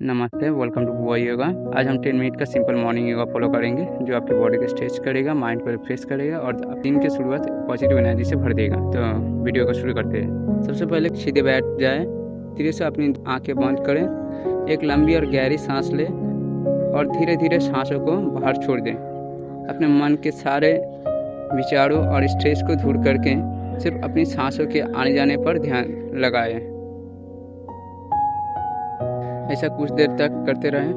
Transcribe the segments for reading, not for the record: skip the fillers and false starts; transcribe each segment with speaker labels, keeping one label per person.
Speaker 1: नमस्ते, welcome to Goa yoga. आज हम 10 मिनट का सिंपल मॉर्निंग योगा फॉलो करेंगे, जो आपकी बॉडी को स्ट्रेच करेगा, माइंड को रिफ्रेश करेगा और दिन की शुरुआत पॉजिटिव एनर्जी से भर देगा। तो वीडियो को शुरू करते हैं। सबसे पहले सीधे बैठ जाए, धीरे से अपनी आंखें बंद करें, एक लंबी और गहरी सांस लें और धीरे धीरे सांसों को बाहर छोड़ दें। अपने मन के सारे विचारों और स्ट्रेस को दूर करके सिर्फ अपनी सांसों के आने जाने पर ध्यान लगाएं। ऐसा कुछ देर तक करते रहें।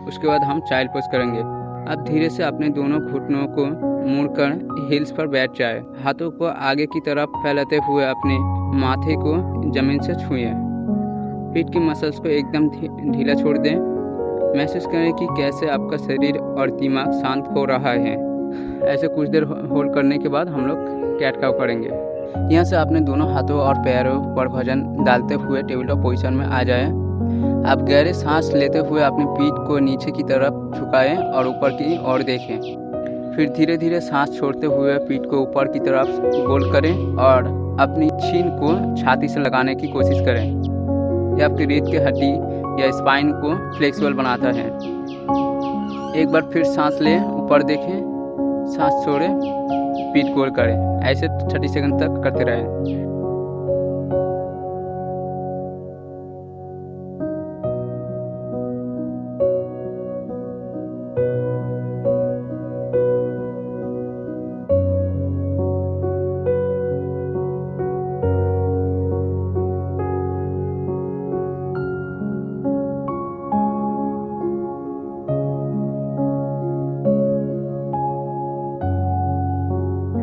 Speaker 1: उसके बाद हम चाइल्ड पोज करेंगे। अब धीरे से अपने दोनों घुटनों को मुड़कर हिल्स पर बैठ जाए। हाथों को आगे की तरफ फैलाते हुए अपने माथे को जमीन से छुएं। पीठ की मसल्स को एकदम ढीला छोड़ दें। महसूस करें कि कैसे आपका शरीर और दिमाग शांत हो रहा है। ऐसे कुछ देर होल्ड करने के बाद हम लोग कैट काउ करेंगे। यहाँ से अपने दोनों हाथों और पैरों पर वजन डालते हुए टेबल टॉप पोजीशन में आ जाएं। आप गहरे सांस लेते हुए अपनी पीठ को नीचे की तरफ झुकाएं और ऊपर की ओर देखें। फिर धीरे धीरे सांस छोड़ते हुए पीठ को ऊपर की तरफ गोल करें और अपनी छीन को छाती से लगाने की कोशिश करें। यह आपकी रीढ़ की हड्डी या स्पाइन को फ्लेक्सिबल बनाता है। एक बार फिर सांस लें, ऊपर देखें, सांस छोड़ें, पीठ गोल करें। ऐसे 30 सेकंड तक करते रहें।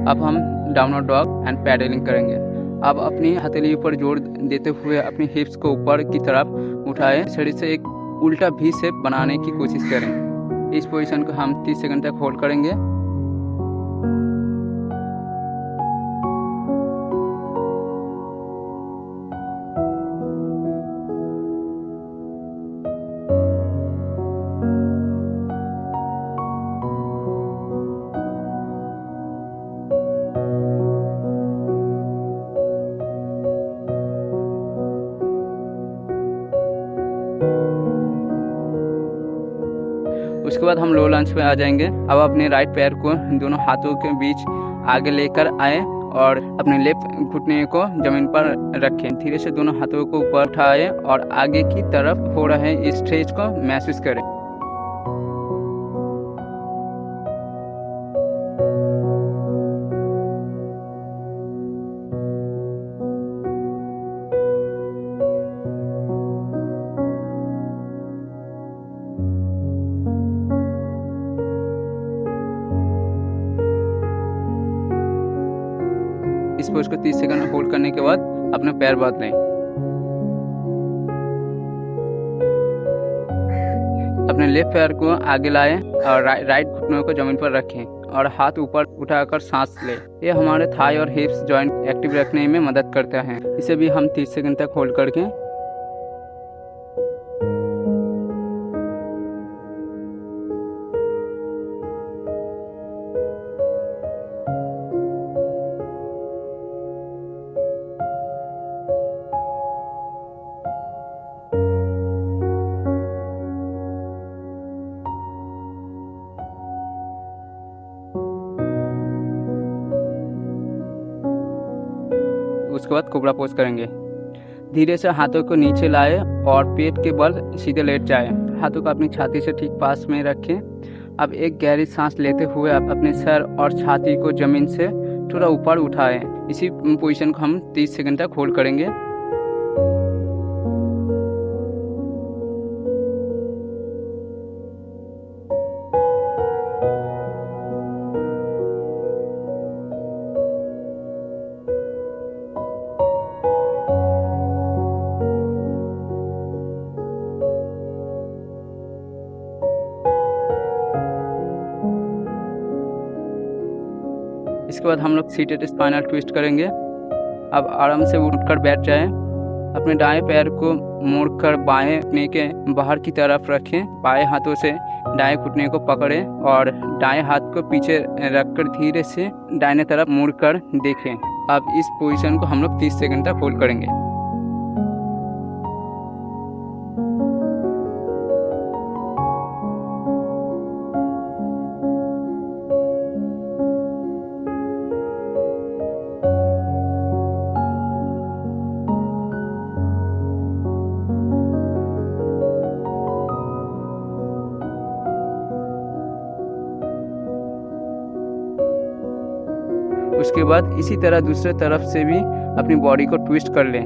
Speaker 1: अब हम डाउनवर्ड डॉग एंड पैडलिंग करेंगे। अब अपनी हथेली पर जोर देते हुए अपनी हिप्स को ऊपर की तरफ उठाएं। शरीर से एक उल्टा भी शेप बनाने की कोशिश करें। इस पोजीशन को हम 30 सेकंड तक होल्ड करेंगे। उसके बाद हम लो लंज पे आ जाएंगे। अब अपने राइट पैर को दोनों हाथों के बीच आगे लेकर आए और अपने लेफ्ट घुटने को जमीन पर रखें। धीरे से दोनों हाथों को ऊपर उठाएं और आगे की तरफ हो रहे स्ट्रेच को महसूस करें। इस पोज को 30 सेकंड होल्ड करने के बाद अपना पैर बांध लें। अपने लेफ्ट पैर को आगे लाएं और राइट घुटनों को जमीन पर रखें और हाथ ऊपर उठाकर सांस लें। ये हमारे थाई और हिप्स जॉइंट एक्टिव रखने में मदद करता है। इसे भी हम 30 सेकंड तक होल्ड करके उसके बाद कोबरा पोज करेंगे। धीरे से हाथों को नीचे लाएं और पेट के बल सीधे लेट जाएं। हाथों को अपनी छाती से ठीक पास में रखें। अब एक गहरी सांस लेते हुए आप अपने सर और छाती को जमीन से थोड़ा ऊपर उठाएं। इसी पोजीशन को हम 30 सेकंड तक होल्ड करेंगे। इसके बाद हम लोग सीटेड स्पाइनल ट्विस्ट करेंगे। अब आराम से उठकर बैठ जाएं। अपने दाएं पैर को मोड़कर बाएं घुटने के बाहर की तरफ रखें। बाएं हाथों से दाएं घुटने को पकड़ें और दाएं हाथ को पीछे रखकर धीरे से दाहिने तरफ मुड़कर देखें। अब इस पोजीशन को हम लोग 30 सेकंड तक होल्ड करेंगे। उसके बाद इसी तरह दूसरे तरफ से भी अपनी बॉडी को ट्विस्ट कर लें।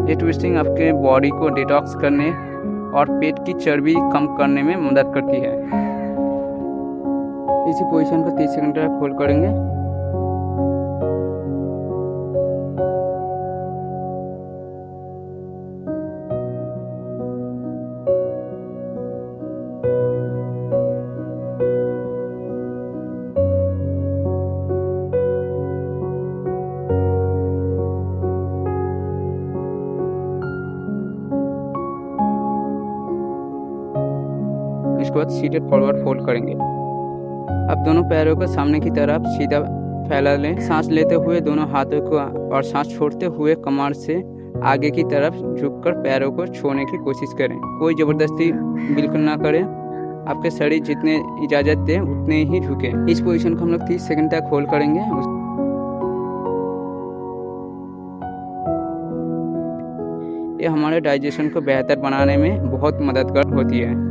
Speaker 1: ये ट्विस्टिंग आपके बॉडी को डिटॉक्स करने और पेट की चर्बी कम करने में मदद करती है। इसी पोजीशन को 30 सेकंड तक होल्ड करेंगे। इसके बाद सीटेड फॉरवर्ड फोल्ड करेंगे। अब दोनों पैरों को सामने की तरफ सीधा फैला लें। सांस लेते हुए दोनों हाथों को और सांस छोड़ते हुए कमर से आगे की तरफ झुककर पैरों को छोड़ने की कोशिश करें। कोई ज़बरदस्ती बिल्कुल ना करें। आपके शरीर जितने इजाज़त दे उतने ही झुके। इस पोजीशन को हम लोग 30 सेकंड तक होल्ड करेंगे। ये हमारे डाइजेशन को बेहतर बनाने में बहुत मददगार होती है।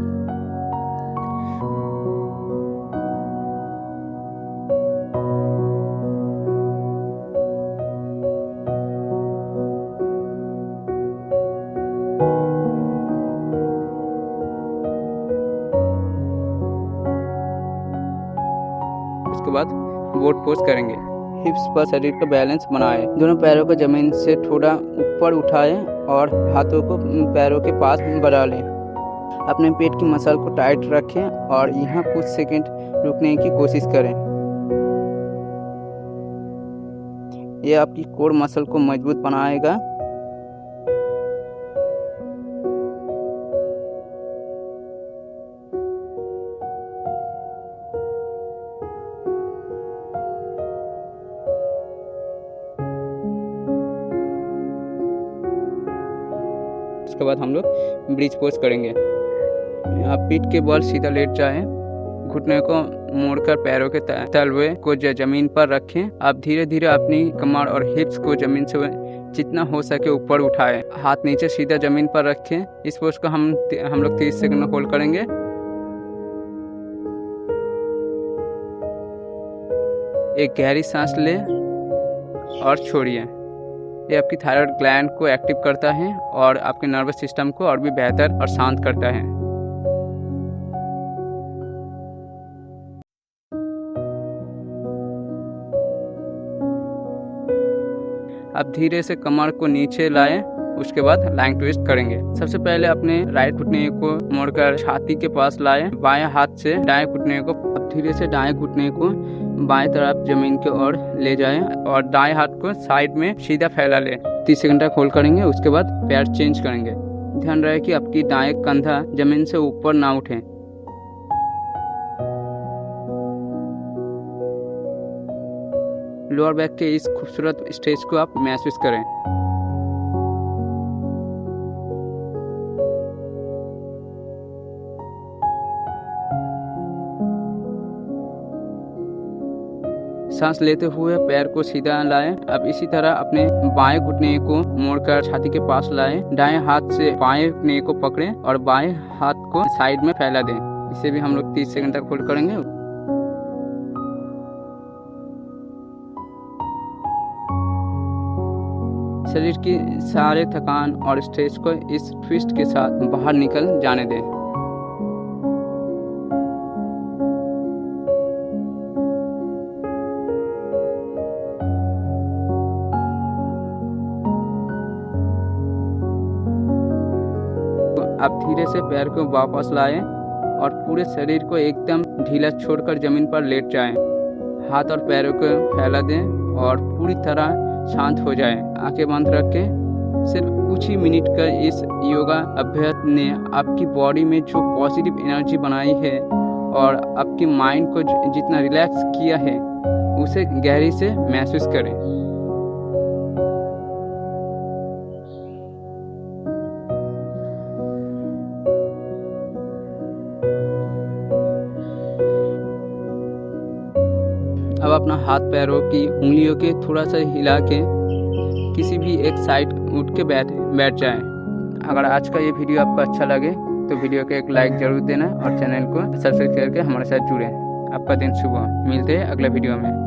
Speaker 1: उसके बाद बोट पोज करेंगे। हिप्स पर शरीर का बैलेंस बनाएं। दोनों पैरों को जमीन से थोड़ा ऊपर उठाएं और हाथों को पैरों के पास बढ़ा लें। अपने पेट की मसल को टाइट रखें और यहाँ कुछ सेकंड रुकने की कोशिश करें। यह आपकी कोर मसल को मजबूत बनाएगा। उसके बाद हम लोग ब्रिज पोज करेंगे। आप पीठ के बल सीधा लेट जाएं। घुटने को मोड़कर पैरों के तलवे को जमीन पर रखें। आप धीरे धीरे अपनी कमर और हिप्स को जमीन से जितना हो सके ऊपर उठाएं। हाथ नीचे सीधा जमीन पर रखें। इस पोज को हम लोग 30 सेकंड होल्ड करेंगे। एक गहरी सांस लें और छोड़िए। ये आपकी थायराइड ग्लैंड को एक्टिव करता है और आपके नर्वस सिस्टम को और भी बेहतर और शांत करता है। अब धीरे से कमर को नीचे लाएं। उसके बाद लाइन ट्विस्ट करेंगे। सबसे पहले अपने राइट घुटने को मोड़कर छाती के पास लाएं। बाएं हाथ से दाएं घुटने को, अब धीरे से दाएं घुटने को बाएं तरफ जमीन की ओर ले जाएं और दाएं हाथ को साइड में सीधा फैला लें। 30 सेकंड तक होल्ड करेंगे। उसके बाद पैर चेंज करेंगे। ध्यान रहे कि आपकी दाएं कंधा जमीन से ऊपर ना उठे। लोअर बैक के इस खूबसूरत स्ट्रेच को आप महसूस करें। सांस लेते हुए पैर को सीधा लाएं। अब इसी तरह अपने बाएं घुटने को मोड़कर छाती के पास लाएं। दाएं हाथ से बाएं घुटने को पकड़ें और बाएं हाथ को साइड में फैला दें। इसे भी हम लोग 30 सेकंड तक होल्ड करेंगे। शरीर की सारे थकान और स्ट्रेस को इस ट्विस्ट के साथ बाहर निकल जाने दें। आप धीरे से पैर को वापस लाएं और पूरे शरीर को एकदम ढीला छोड़कर जमीन पर लेट जाएं। हाथ और पैरों को फैला दें और पूरी तरह शांत हो जाए। आंखें बंद रख के सिर्फ कुछ ही मिनट का इस योगा अभ्यास ने आपकी बॉडी में जो पॉजिटिव एनर्जी बनाई है और आपकी माइंड को जितना रिलैक्स किया है उसे गहरी से महसूस करें। अब अपना हाथ पैरों की उंगलियों के थोड़ा सा हिला के किसी भी एक साइड उठ के बैठ जाएं। अगर आज का ये वीडियो आपको अच्छा लगे तो वीडियो को एक लाइक ज़रूर देना और चैनल को सब्सक्राइब करके हमारे साथ जुड़ें। आपका दिन शुभ हो। मिलते हैं अगले वीडियो में।